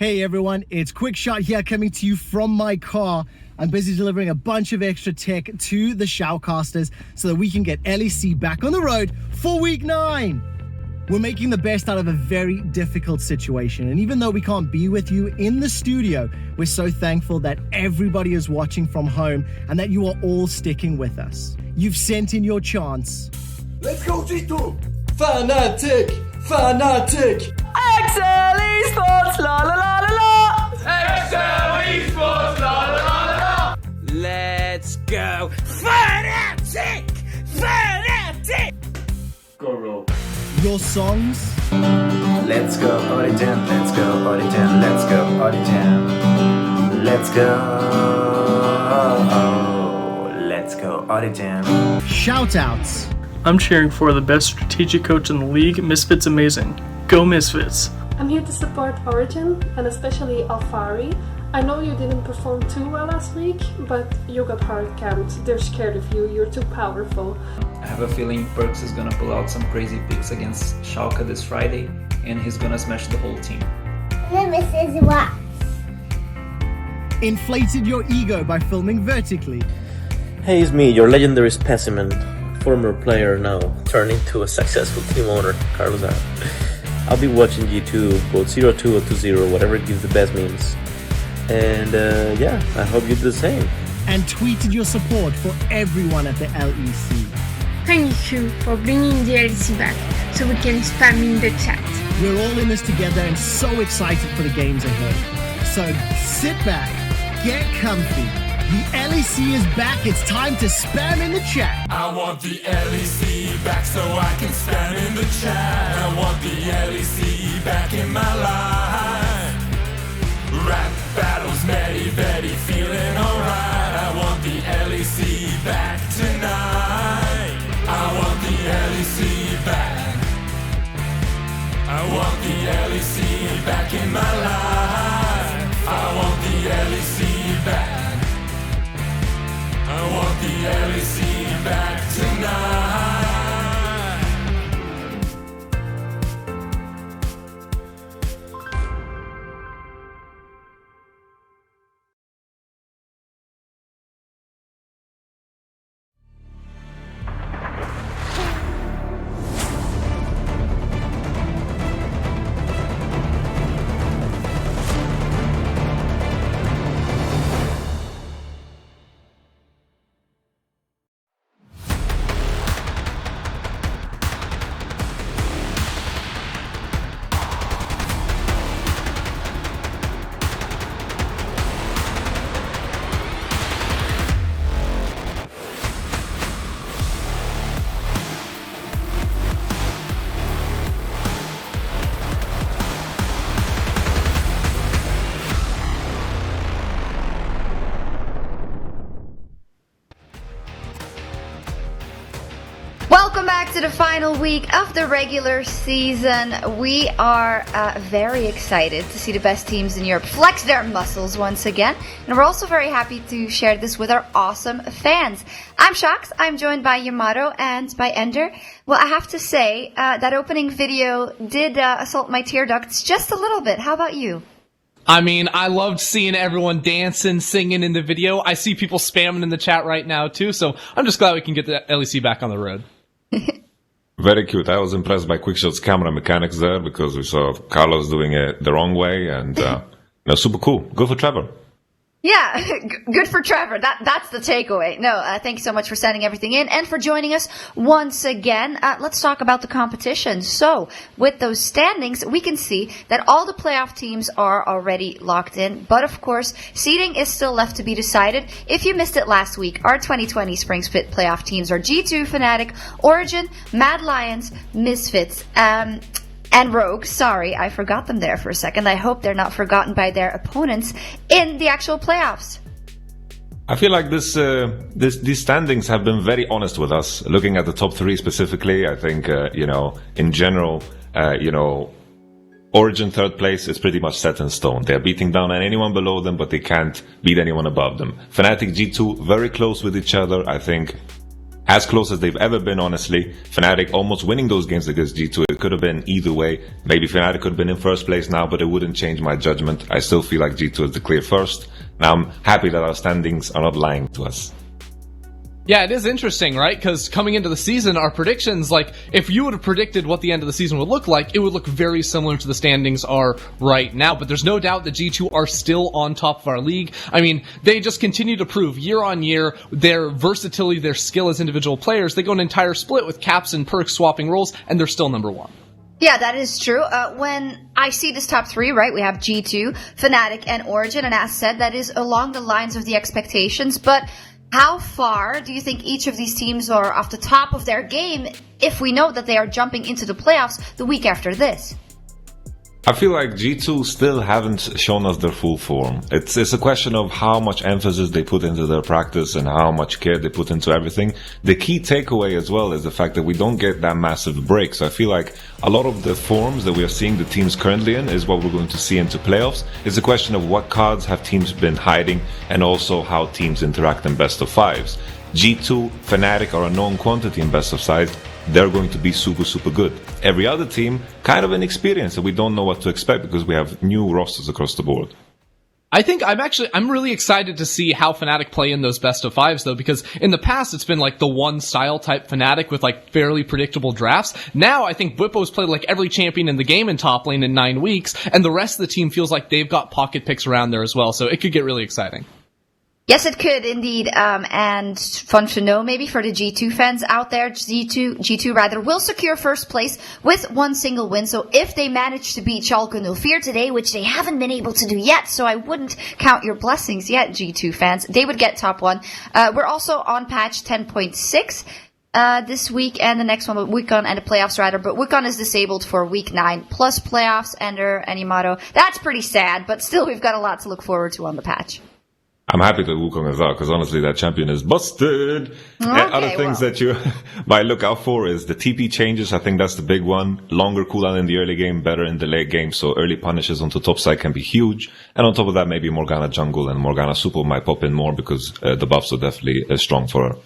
Hey everyone, it's QuickShot here coming to you from my car. I'm busy delivering a bunch of extra tech to the shoutcasters so that we can get LEC back on the road for week 9. We're making the best out of a very difficult situation, and even though we can't be with you in the studio, we're so thankful that everybody is watching from home and that you are all sticking with us. You've sent in your chance. Let's go G2! Fanatic! Fanatic! XL Esports, la la la la la! XL Esports, la la la la! Let's go! Fanatic! Fanatic! Go roll. Your songs. Let's go Origin, let's go Origin, let's go Origin. Let's go. Let's go Origin. Shoutouts. I'm cheering for the best strategic coach in the league, Misfits Amazing. Go Misfits! I'm here to support Origin and especially Alfari. I know you didn't perform too well last week, but you got hard camped. They're scared of you, you're too powerful. I have a feeling Perks is gonna pull out some crazy picks against Schalke this Friday, and he's gonna smash the whole team. Mrs. Watts. Inflated your ego by filming vertically. Hey, it's me, your legendary specimen, former player now turned into a successful team owner, Carlos out. I'll be watching G2, both 0-2 or 2-0, whatever gives the best memes. And yeah, I hope you do the same. And tweeted your support for everyone at the LEC. Thank you for bringing the LEC back so we can spam in the chat. We're all in this together and so excited for the games ahead. So sit back, get comfy. The LEC is back, it's time to spam in the chat. I want the LEC back so I can spam in the chat. I want the LEC back in my life. Rap battles, very feeling alright. I want the LEC back tonight. I want the LEC back. I want the LEC back in my life. I want the LEC back. I want the LEC back tonight. Welcome back to the final week of the regular season. We are very excited to see the best teams in Europe flex their muscles once again. And we're also very happy to share this with our awesome fans. I'm Shax, I'm joined by Yamato and by Ender. Well, I have to say, that opening video did assault my tear ducts just a little bit. How about you? I mean, I loved seeing everyone dancing, singing in the video. I see people spamming in the chat right now too, so I'm just glad we can get the LEC back on the road. Very cute. I was impressed by QuickShot's camera mechanics there because we saw Carlos doing it the wrong way, and super cool. Good for Trevor. Yeah, good for Trevor. That's the takeaway. No, thank you so much for sending everything in and for joining us once again. Let's talk about the competition. So, with those standings, we can see that all the playoff teams are already locked in. But of course, seeding is still left to be decided. If you missed it last week, our 2020 Spring Split playoff teams are G2, Fnatic, Origin, Mad Lions, Misfits, and Rogue. Sorry, I forgot them there for a second. I hope they're not forgotten by their opponents in the actual playoffs. I feel like these standings have been very honest with us. Looking at the top 3 specifically, I think, in general, Origin 3rd place is pretty much set in stone. They're beating down anyone below them, but they can't beat anyone above them. Fnatic G2, very close with each other. I think as close as they've ever been, honestly. Fnatic almost winning those games against G2. It could have been either way. Maybe Fnatic could have been in first place now, but it wouldn't change my judgment. I still feel like G2 is the clear first. Now I'm happy that our standings are not lying to us. Yeah, it is interesting, right? Because coming into the season, our predictions, like, if you would have predicted what the end of the season would look like, it would look very similar to the standings are right now. But there's no doubt that G2 are still on top of our league. I mean, they just continue to prove year on year their versatility, their skill as individual players. They go an entire split with Caps and Perks swapping roles, and they're still number one. Yeah, that is true. When I see this top three, right, we have G2, Fnatic, and Origin, and as said, that is along the lines of the expectations, but how far do you think each of these teams are off the top of their game if we know that they are jumping into the playoffs the week after this? I feel like G2 still haven't shown us their full form. It's a question of how much emphasis they put into their practice and how much care they put into everything. The key takeaway as well is the fact that we don't get that massive break. So I feel like a lot of the forms that we are seeing the teams currently in is what we're going to see into playoffs. It's a question of what cards have teams been hiding and also how teams interact in best of fives. G2, Fnatic are a known quantity in best of fives. They're going to be super, super good. Every other team, kind of inexperienced, and we don't know what to expect because we have new rosters across the board. I think I'm really excited to see how Fnatic play in those best of fives, though, because in the past it's been like the one style type Fnatic with like fairly predictable drafts. Now I think Bwipo's played like every champion in the game in top lane in 9 weeks, and the rest of the team feels like they've got pocket picks around there as well, so it could get really exciting. Yes, it could indeed, and fun to know maybe for the G2 fans out there, G2 will secure first place with one single win. So if they manage to beat Schalke 04 today, which they haven't been able to do yet, so I wouldn't count your blessings yet, G2 fans, they would get top one. We're also on patch 10.6. This week and the next one, Wukong and the playoffs rather, but Wukong is disabled for week 9 plus playoffs, Ender, Animato. That's pretty sad, but still we've got a lot to look forward to on the patch. I'm happy that Wukong is out because honestly that champion is busted. Other things that you might look out for is the TP changes. I think that's the big one. Longer cooldown in the early game, better in the late game. So early punishes onto top side can be huge. And on top of that, maybe Morgana jungle and Morgana super might pop in more because the buffs are definitely strong for her.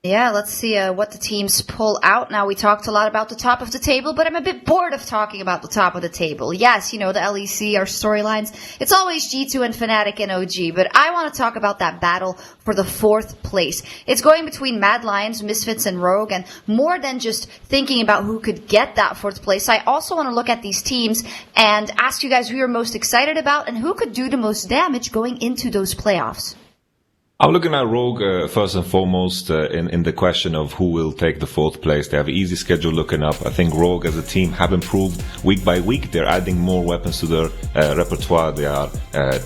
Yeah, let's see what the teams pull out. Now, we talked a lot about the top of the table, but I'm a bit bored of talking about the top of the table. Yes, you know, the LEC, our storylines. It's always G2 and Fnatic and OG, but I want to talk about that battle for the 4th place. It's going between Mad Lions, Misfits, and Rogue, and more than just thinking about who could get that 4th place, I also want to look at these teams and ask you guys who you're most excited about and who could do the most damage going into those playoffs. I'm looking at Rogue first and foremost in the question of who will take the 4th place. They have an easy schedule looking up. I think Rogue as a team have improved week by week. They're adding more weapons to their repertoire. They are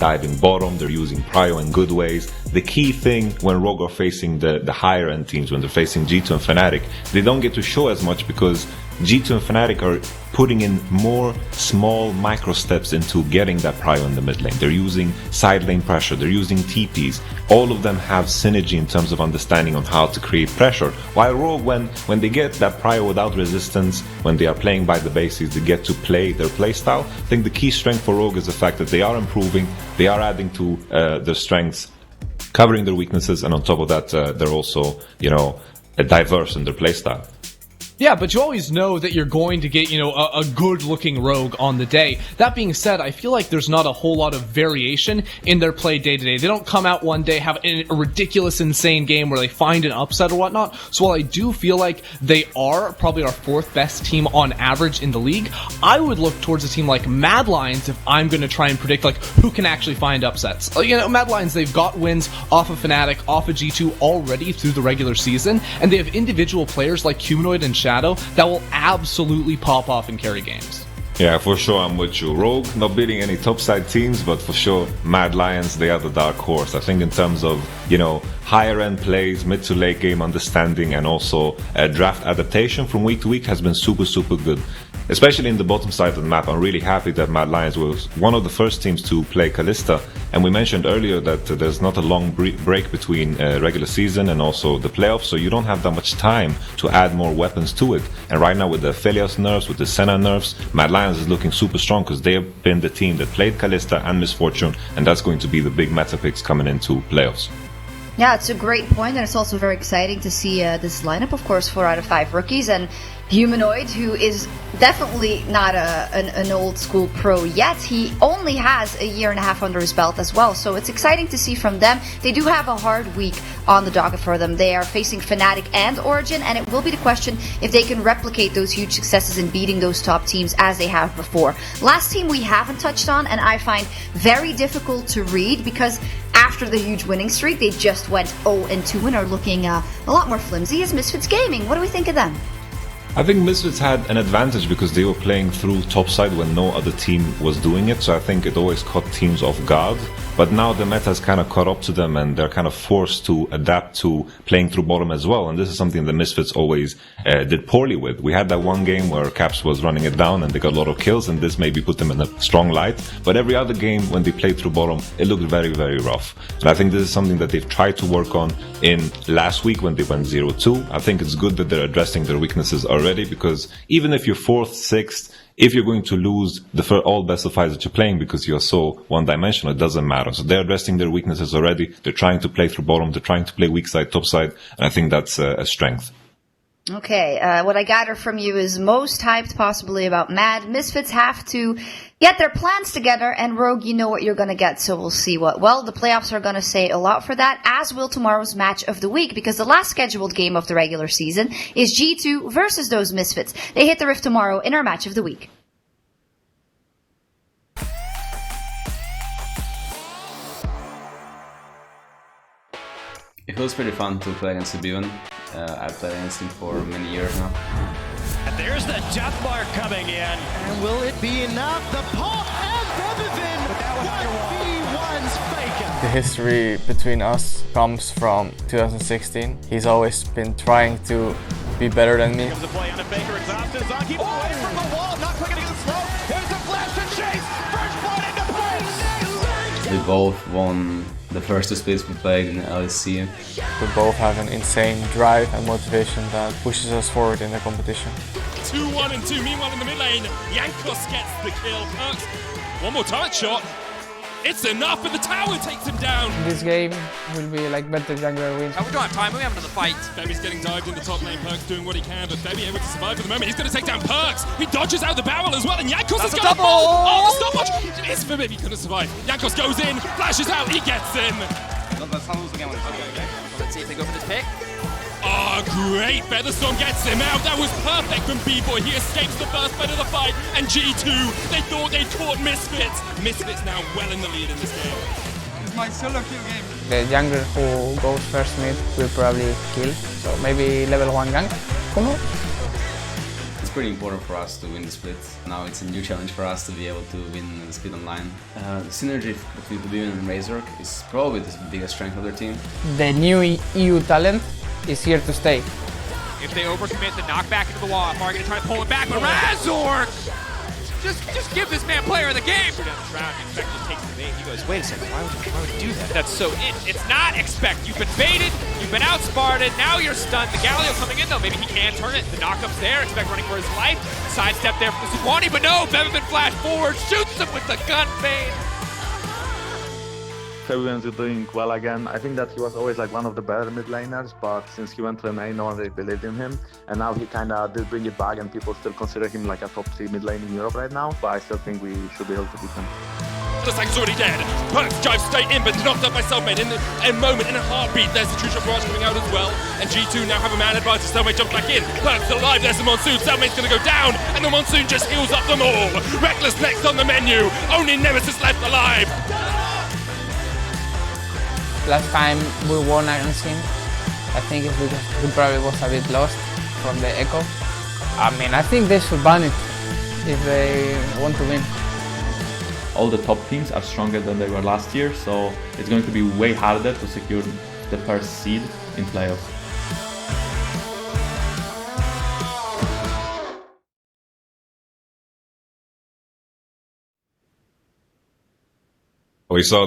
diving bottom. They're using Prio in good ways. The key thing when Rogue are facing the higher end teams, when they're facing G2 and Fnatic, they don't get to show as much because G2 and Fnatic are putting in more small micro steps into getting that prio in the mid lane. They're using side lane pressure, they're using TPs. All of them have synergy in terms of understanding on how to create pressure. While Rogue, when they get that prio without resistance, when they are playing by the basics, they get to play their playstyle. I think the key strength for Rogue is the fact that they are improving, they are adding to their strengths, covering their weaknesses, and on top of that, they're also, diverse in their playstyle. Yeah, but you always know that you're going to get, a good-looking Rogue on the day. That being said, I feel like there's not a whole lot of variation in their play day-to-day. They don't come out one day, have a ridiculous, insane game where they find an upset or whatnot. So while I do feel like they are probably our 4th best team on average in the league, I would look towards a team like Mad Lions if I'm going to try and predict, who can actually find upsets. Mad Lions, they've got wins off of Fnatic, off of G2 already through the regular season, and they have individual players like Humanoid and Shadow that will absolutely pop off and carry games. Yeah, for sure, I'm with you. Rogue not beating any topside teams, but for sure, Mad Lions, they are the dark horse. I think in terms of, higher end plays, mid to late game understanding, and also draft adaptation from week to week has been super, super good. Especially in the bottom side of the map, I'm really happy that Mad Lions was one of the first teams to play Kalista. And we mentioned earlier that there's not a long break between regular season and also the playoffs, so you don't have that much time to add more weapons to it. And right now with the Aphelios nerfs, with the Senna nerfs, Mad Lions is looking super strong because they have been the team that played Kalista and Misfortune, and that's going to be the big meta picks coming into playoffs. Yeah, it's a great point, and it's also very exciting to see this lineup, of course, 4 out of 5 rookies, and Humanoid, who is definitely not an old school pro yet. He only has a year and a half under his belt as well, so it's exciting to see from them. They do have a hard week on the docket for them. They are facing Fnatic and Origin, and it will be the question if they can replicate those huge successes in beating those top teams as they have before. Last team we haven't touched on, and I find very difficult to read, because after the huge winning streak, they just went 0-2 and are looking a lot more flimsy, is Misfits Gaming. What do we think of them? I think Misfits had an advantage because they were playing through topside when no other team was doing it, so I think it always caught teams off guard. But now the meta has kind of caught up to them and they're kind of forced to adapt to playing through bottom as well, and this is something the Misfits always did poorly with. We had that one game where Caps was running it down and they got a lot of kills, and this maybe put them in a strong light, but every other game when they played through bottom, it looked very, very rough. And I think this is something that they've tried to work on in last week when they went 0-2. I think it's good that they're addressing their weaknesses already, because even if you're 4th, 6th, if you're going to lose the all best of 5 that you're playing because you're so one-dimensional, it doesn't matter. So they're addressing their weaknesses already. They're trying to play through bottom. They're trying to play weak side, top side. And I think that's a strength. Okay, what I gather from you is most hyped possibly about Mad. Misfits have to get their plans together, and Rogue, you know what you're going to get, so we'll see what. Well, the playoffs are going to say a lot for that, as will tomorrow's match of the week, because the last scheduled game of the regular season is G2 versus those Misfits. They hit the Rift tomorrow in our match of the week. It feels pretty fun to play against Sebion. I've played against him for many years now. And there's the death mark coming in. And will it be enough? The pop and Bebevin! V1's Faker. The history between us comes from 2016. He's always been trying to be better than me. Comes a play on a Faker, exhausted. Zaki away from the wall, not quick against the smoke. There's a flash and chase. First blood into place. We both won the first 2 splits we played in LEC. We both have an insane drive and motivation that pushes us forward in the competition. 2-1 and 2. Meanwhile in the mid lane, Jankos gets the kill. Perks, one more turret shot. It's enough, but the tower takes him down. This game will be like better jungler wins. Oh, we don't have time, we have another fight. Baby's getting dived in the top lane, Perks doing what he can, but Baby able to survive for the moment. He's going to take down Perks. He dodges out the barrel as well, and Jankos has got a ball. Oh, the stopwatch! It's for Baby, couldn't survive. Jankos goes in, flashes out, he gets in. Let's see if they go for this pick. Oh, great! Featherstorm gets him out. That was perfect from B-Boy. He escapes the first bit of the fight. And G2, they thought they'd caught Misfits. Misfits now well in the lead in this game. It's my solo kill game. The jungler who goes first mid will probably kill. So maybe level 1 gank. Who knows? It's pretty important for us to win the split. Now it's a new challenge for us to be able to win the split online. The synergy between Sebion and Razork is probably the biggest strength of their team. The new EU talent is here to stay. If they overcommit, the knockback into the wall, Amar gonna try to pull it back, but Razork! Just give this man player of the game! Down the round, you expect to take the bait. He goes, wait a second, why would you do that? That's so it's not expect. You've been baited, you've been outsmarted, now you're stunned. The Galio coming in though, maybe he can turn it. The knockup's there, expect running for his life. Sidestep there from the Sejuani, but no, Bevin flash forward, shoots him with the gun fade. Fabian's doing well again. I think that he was always like one of the better mid laners, but since he went to MA, no one really believed in him. And now he kind of did bring it back, and people still consider him like a top 3 mid lane in Europe right now. But I still think we should be able to beat him. Looks like he's already dead. Perks drives straight in, but knocked up by Selfmade in a moment, in a heartbeat. There's the True Shot Barrage coming out as well. And G2 now have a man advantage. Selfmade jumps back in. Perks still alive. There's the Monsoon. Selfmade's going to go down, and the Monsoon just heals up them all. Reckless next on the menu. Only Nemesis left alive. Last time we won against him, I think it's because he probably was a bit lost from the echo. I mean, I think they should ban it if they want to win. All the top teams are stronger than they were last year, so it's going to be way harder to secure the first seed in playoffs. We saw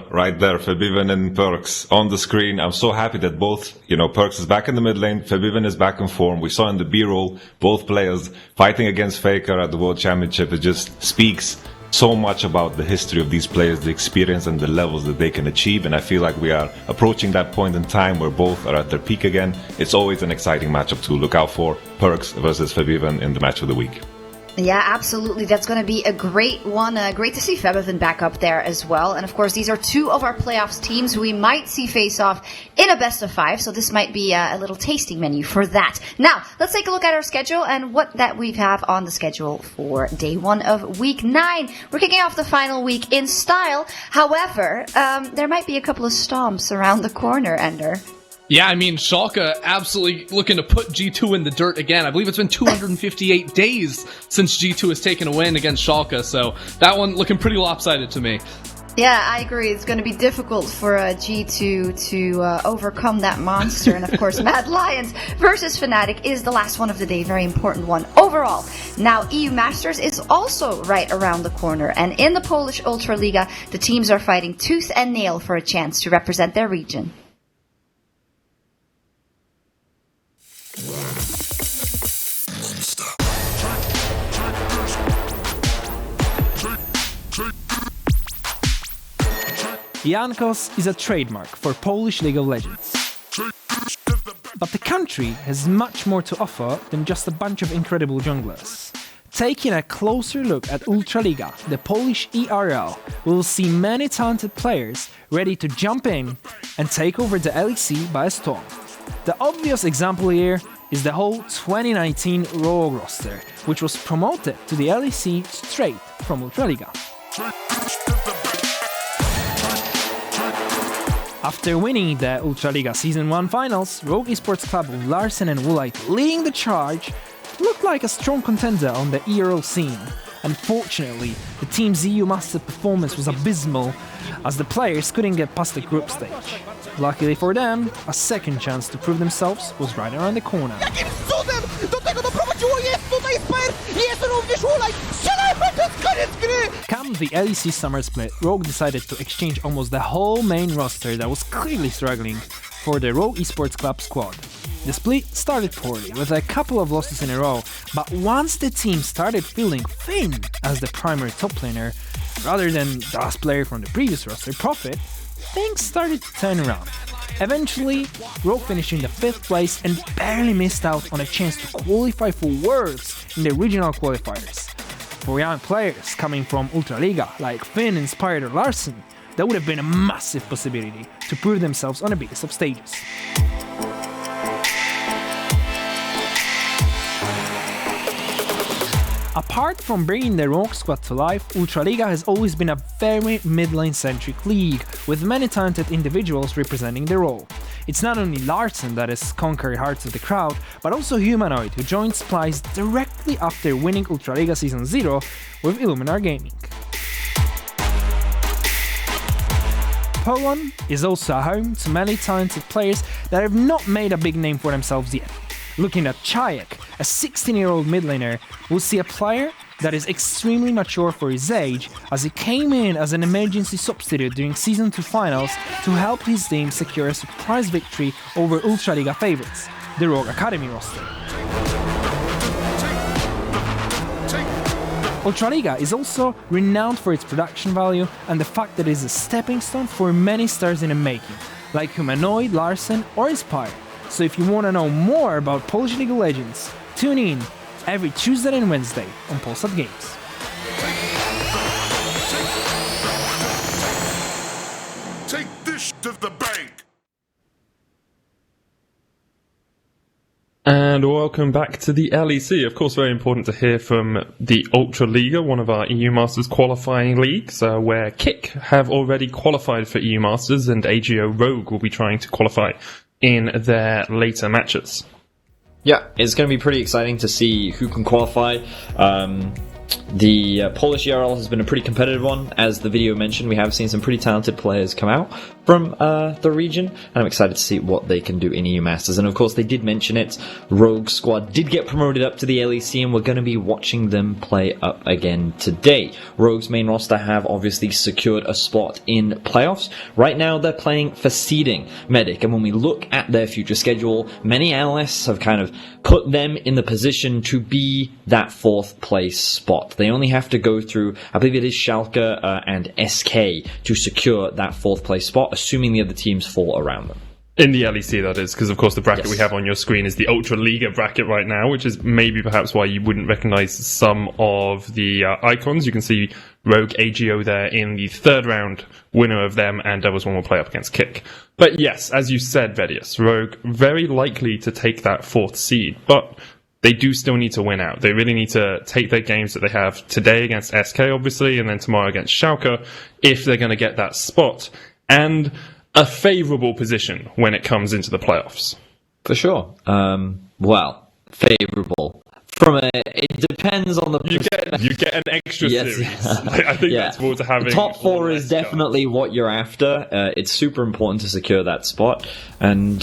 right there, Febiven and Perks on the screen. I'm so happy that both, Perks is back in the mid lane, Febiven is back in form. We saw in the B-roll both players fighting against Faker at the World Championship. It just speaks so much about the history of these players, the experience and the levels that they can achieve, and I feel like we are approaching that point in time where both are at their peak again. It's always an exciting matchup to look out for. Perks versus Febiven in the match of the week. Yeah, absolutely. That's going to be a great one. Great to see Febiven back up there as well. And of course, these are two of our playoffs teams we might see face off in a best of 5. So this might be a little tasting menu for that. Now, let's take a look at our schedule and what that we have on the schedule for day 1 of week 9. We're kicking off the final week in style. However, there might be a couple of stomps around the corner, Ender. Yeah, I mean, Schalke absolutely looking to put G2 in the dirt again. I believe it's been 258 days since G2 has taken a win against Schalke, so that one looking pretty lopsided to me. Yeah, I agree. It's going to be difficult for G2 to overcome that monster. And of course, Mad Lions versus Fnatic is the last one of the day. Very important one overall. Now, EU Masters is also right around the corner. And in the Polish Ultraliga, the teams are fighting tooth and nail for a chance to represent their region. Jankos is a trademark for Polish League of Legends. But the country has much more to offer than just a bunch of incredible junglers. Taking a closer look at Ultraliga, the Polish ERL, we'll see many talented players ready to jump in and take over the LEC by storm. The obvious example here is the whole 2019 Rogue roster, which was promoted to the LEC straight from Ultraliga. After winning the Ultraliga Season 1 finals, Rogue Esports Club of Larsen and Woolite leading the charge looked like a strong contender on the ERL scene. Unfortunately, the team's EU Master performance was abysmal as the players couldn't get past the group stage. Luckily for them, a second chance to prove themselves was right around the corner. Come the LEC summer split, Rogue decided to exchange almost the whole main roster that was clearly struggling for the Rogue Esports Club squad. The split started poorly, with a couple of losses in a row, but once the team started feeling Finn as the primary top laner, rather than the last player from the previous roster, Profit, things started to turn around. Eventually, Rogue finished in the 5th place and barely missed out on a chance to qualify for Worlds in the regional qualifiers. For young players coming from Ultraliga, like Finn, Inspired or Larsen, that would have been a massive possibility to prove themselves on the biggest of stages. Apart from bringing the Rogue squad to life, Ultraliga has always been a very mid-lane-centric league, with many talented individuals representing the role. It's not only Larsen that has conquered hearts of the crowd, but also Humanoid, who joined Splice directly after winning Ultraliga Season 0 with Illuminar Gaming. Poland is also a home to many talented players that have not made a big name for themselves yet. Looking at CHK, a 16-year-old mid laner, we'll see a player that is extremely mature for his age, as he came in as an emergency substitute during Season 2 finals to help his team secure a surprise victory over Ultraliga favorites, the Rogue Academy roster. Ultraliga is also renowned for its production value and the fact that it is a stepping stone for many stars in the making, like Humanoid, Larsen or Inspire. So if you want to know more about Polish League of Legends, tune in every Tuesday and Wednesday on Polsat Games. Take this to the bank. And welcome back to the LEC. Of course, very important to hear from the Ultraliga, one of our EU Masters qualifying leagues, where Kick have already qualified for EU Masters and AGO Rogue will be trying to qualify in their later matches. Yeah, it's going to be pretty exciting to see who can qualify. The Polish ERL has been a pretty competitive one. As the video mentioned, we have seen some pretty talented players come out from the region, and I'm excited to see what they can do in EU Masters. And of course, they did mention it, Rogue squad did get promoted up to the LEC, and we're going to be watching them play up again today. Rogue's main roster have obviously secured a spot in playoffs. Right now, they're playing for seeding Medic, and when we look at their future schedule, many analysts have kind of put them in the position to be that 4th place spot. spot. They only have to go through, I believe it is Schalke and SK to secure that 4th place spot, assuming the other teams fall around them. In the LEC, that is, because of course the bracket we have on your screen is the Ultra Liga bracket right now, which is maybe perhaps why you wouldn't recognize some of the icons. You can see Rogue AGO there in the 3rd round, winner of them, and Devils 1 will play up against Kick. But yes, as you said, Vedius, Rogue very likely to take that 4th seed, but they do still need to win out. They really need to take their games that they have today against SK, obviously, and then tomorrow against Schalke, if they're going to get that spot. And a favourable position when it comes into the playoffs. For sure. Well, favourable. It depends on the... You get an extra series. I think that's more to having... Top 4 is definitely what you're after. It's super important to secure that spot. And